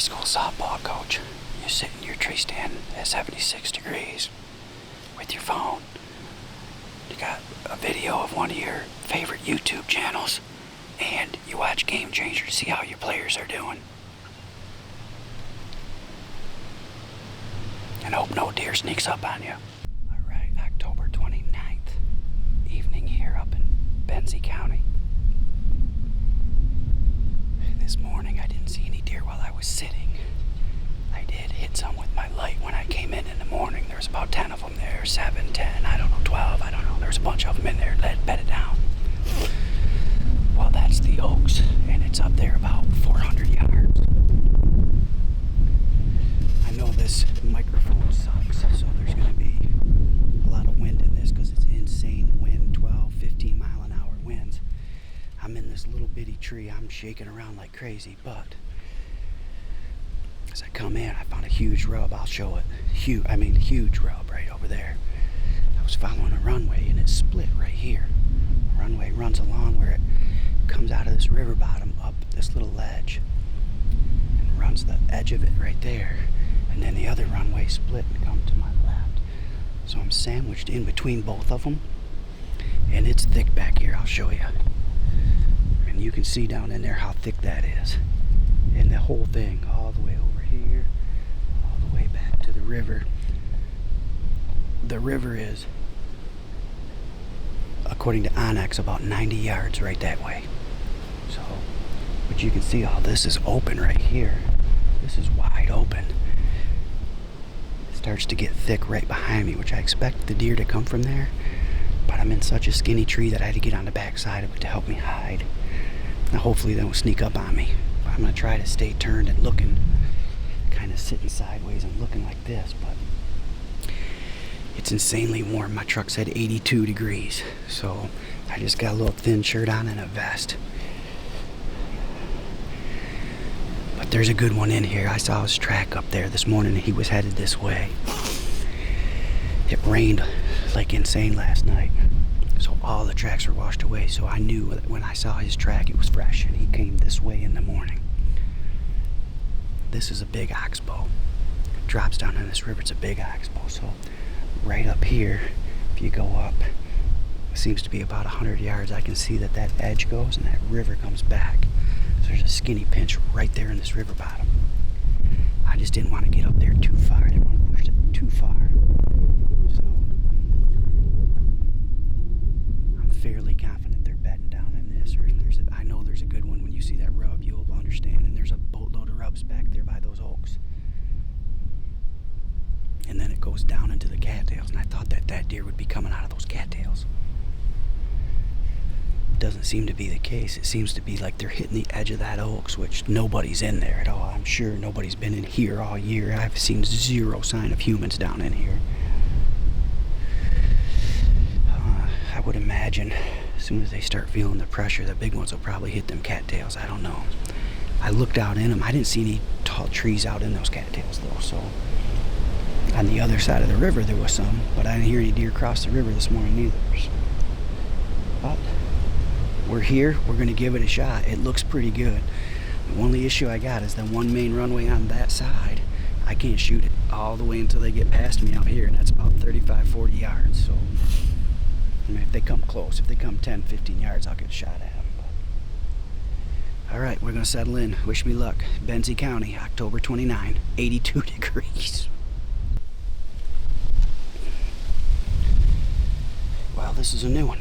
school softball coach. You sit in your tree stand at 76 degrees with your phone. You got a video of one of your favorite YouTube channels, and you watch Game Changer to see how your players are doing. And hope no deer sneaks up on you. Alright, October 29th, evening here up in Benzie County. This morning I didn't see any deer while I was sitting. I did hit some with my light when I came in the morning. There was about 10 of them there, 7, 10, I don't know, 12, I don't know. There's a bunch of them in there, bedded down. Well, that's the Oaks, and it's up there about 400 yards. I know this microphone sucks, so there's going to be a lot of wind in this because it's insane wind, 12, 15 mile an hour winds. I'm in this little bitty tree. I'm shaking around like crazy, but as I come in, I found a huge rub. I'll show it. Huge rub right over there. I was following a runway, and it split right here. The runway runs along where it comes out of this river bottom up this little ledge and runs the edge of it right there. And then the other runway split and come to my left. So I'm sandwiched in between both of them, and it's thick back here. I'll show you. And you can see down in there how thick that is. And the whole thing, all the way over here, all the way back to the river. The river is, according to Onyx, about 90 yards right that way. So, but you can see all this is open right here. This is wide open. It starts to get thick right behind me, which I expect the deer to come from there. But I'm in such a skinny tree that I had to get on the back side of it to help me hide. Now hopefully they don't sneak up on me. But I'm going to try to stay turned and looking, kind of sitting sideways and looking like this. But it's insanely warm. My truck said 82 degrees. So I just got a little thin shirt on and a vest. But there's a good one in here. I saw his track up there this morning and he was headed this way. It rained like insane last night. So all the tracks were washed away. So I knew that when I saw his track, it was fresh, and he came this way in the morning. This is a big oxbow. It drops down in this river. It's a big oxbow. So right up here, if you go up, it seems to be about 100 yards. I can see that edge goes and that river comes back. So there's a skinny pinch right there in this river bottom. I just didn't want to get up there too far. I didn't want to push it too far. So fairly confident they're bedding down in this, or I know there's a good one. When you see that rub, you'll understand. And there's a boatload of rubs back there by those oaks. And then it goes down into the cattails, and I thought that deer would be coming out of those cattails. Doesn't seem to be the case. It seems to be like they're hitting the edge of that oaks, which nobody's in there at all. I'm sure nobody's been in here all year. I've seen zero sign of humans down in here. I would imagine as soon as they start feeling the pressure, the big ones will probably hit them cattails. I don't know. I looked out in them. I didn't see any tall trees out in those cattails though. So on the other side of the river there was some, but I didn't hear any deer cross the river this morning either. But we're here. We're going to give it a shot. It looks pretty good. The only issue I got is the one main runway on that side. I can't shoot it all the way until they get past me out here, and that's about 35, 40 yards. So if they come close, if they come 10, 15 yards, I'll get a shot at them. All right, we're going to settle in. Wish me luck. Benzie County, October 29, 82 degrees. Well, this is a new one.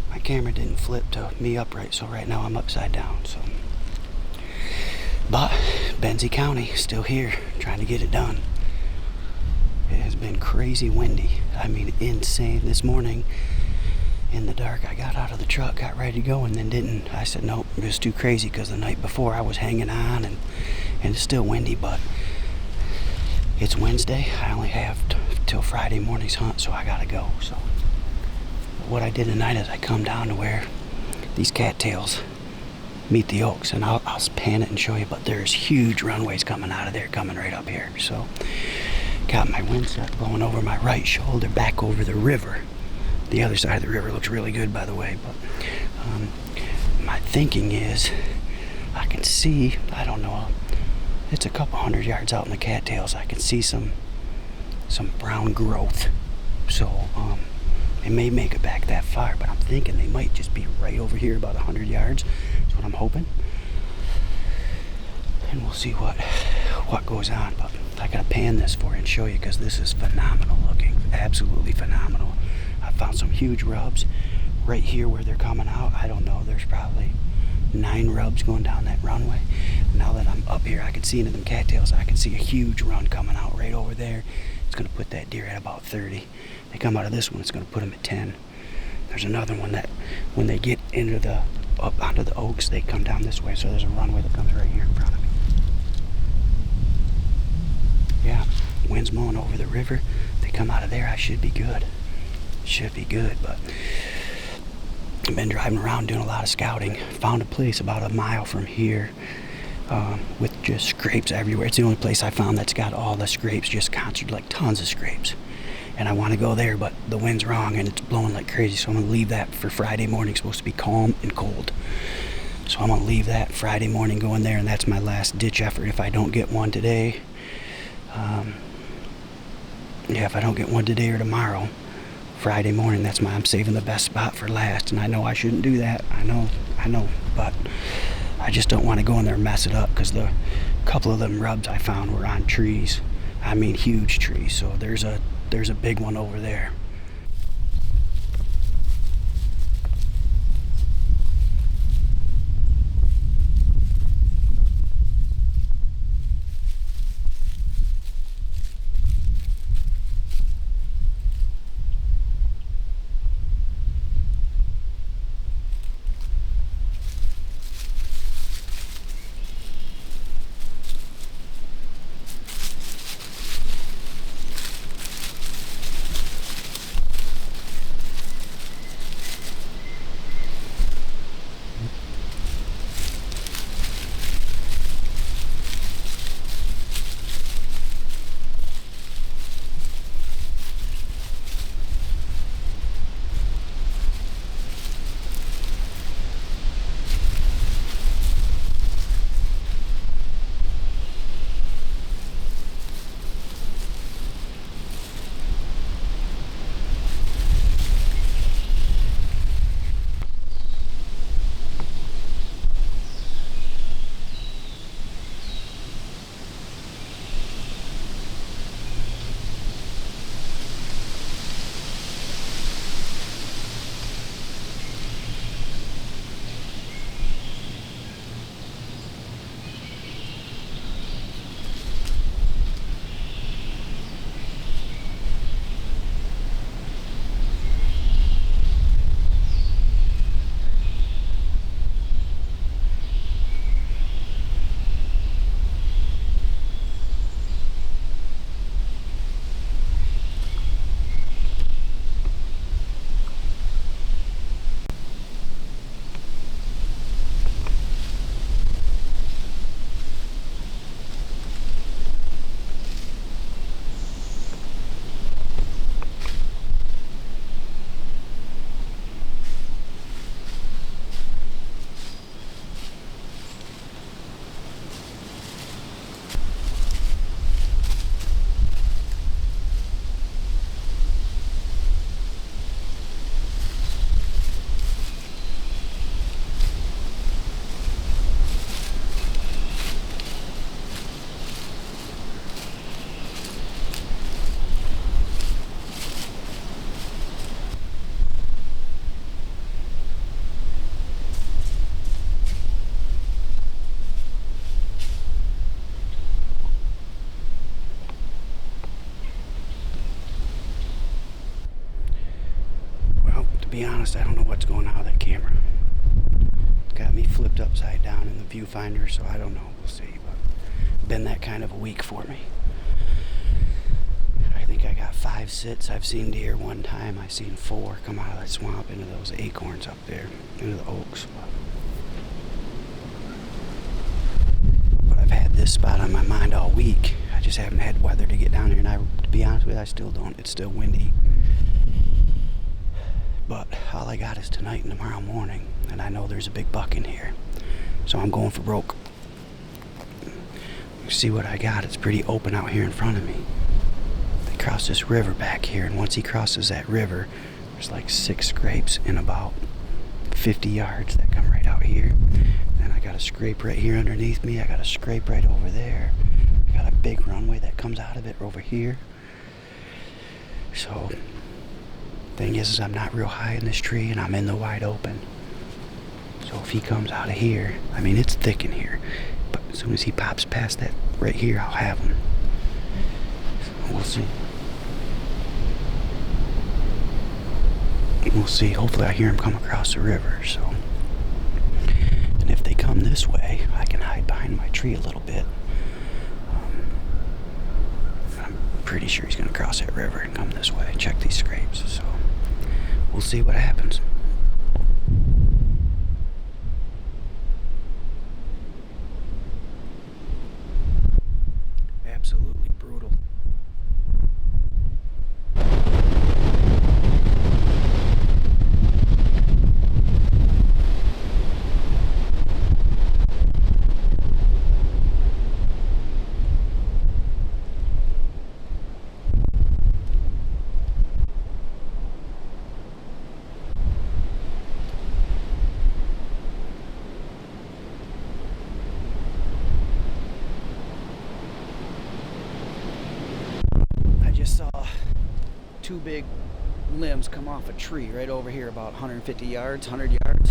My camera didn't flip to me upright, so right now I'm upside down. So, but Benzie County, still here, trying to get it done. It has been crazy windy. I mean, insane. This morning, in the dark, I got out of the truck, got ready to go, and then didn't. I said, nope, it was too crazy, because the night before I was hanging on, and it's still windy, but it's Wednesday. I only have till Friday morning's hunt, so I gotta go. So what I did tonight is I come down to where these cattails meet the oaks, and I'll pan it and show you, but there's huge runways coming out of there, coming right up here. So got my windsock blowing over my right shoulder back over the river. The other side of the river looks really good, by the way, but my thinking is I can see, I don't know, it's a couple 100 yards out in the cattails. I can see some brown growth. So they may make it back that far, but I'm thinking they might just be right over here about 100 yards. That's what I'm hoping. And we'll see what goes on. But I gotta pan this for you and show you, because this is phenomenal looking. Absolutely phenomenal. I found some huge rubs right here where they're coming out. I don't know, there's probably 9 rubs going down that runway. Now that I'm up here, I can see into them cattails. I can see a huge run coming out right over there. It's gonna put that deer at about 30. They come out of this one, it's gonna put them at 10. There's another one that when they get up onto the oaks, they come down this way. So there's a runway that comes right here in front of me. Yeah, wind's blowing over the river. They come out of there, I should be good. Should be good, but I've been driving around doing a lot of scouting. Found a place about a mile from here with just scrapes everywhere. It's the only place I found that's got all the scrapes, just concentrated, like tons of scrapes. And I want to go there, but the wind's wrong and it's blowing like crazy. So I'm going to leave that for Friday morning. It's supposed to be calm and cold. So I'm going to leave that Friday morning, going there, and that's my last ditch effort if I don't get one today. Yeah, if I don't get one today or tomorrow, Friday morning, I'm saving the best spot for last. And I know I shouldn't do that. I know, but I just don't want to go in there and mess it up, because the couple of them rubs I found were on trees. I mean, huge trees. So there's a big one over there. Be honest, I don't know what's going on with that camera. Got me flipped upside down in the viewfinder, so I don't know. We'll see. But been that kind of a week for me. I think I got 5 sits. I've seen deer one time. I've seen 4 come out of that swamp into those acorns up there, into the oaks. But I've had this spot on my mind all week. I just haven't had weather to get down here, and to be honest with you, I still don't. It's still windy. But all I got is tonight and tomorrow morning, and I know there's a big buck in here, so I'm going for broke. See what I got? It's pretty open out here in front of me. They cross this river back here, and once he crosses that river, there's like 6 scrapes in about 50 yards that come right out here. Then I got a scrape right here underneath me. I got a scrape right over there. I got a big runway that comes out of it over here. So, thing is I'm not real high in this tree, and I'm in the wide open. So if he comes out of here, I mean, it's thick in here, but as soon as he pops past that right here, I'll have him. So we'll see. We'll see. Hopefully I hear him come across the river. So, and if they come this way, I can hide behind my tree a little bit. I'm pretty sure he's going to cross that river and come this way. Check these scrapes. So we'll see what happens. Absolutely brutal. Just saw 2 big limbs come off a tree right over here, about 150 yards, 100 yards.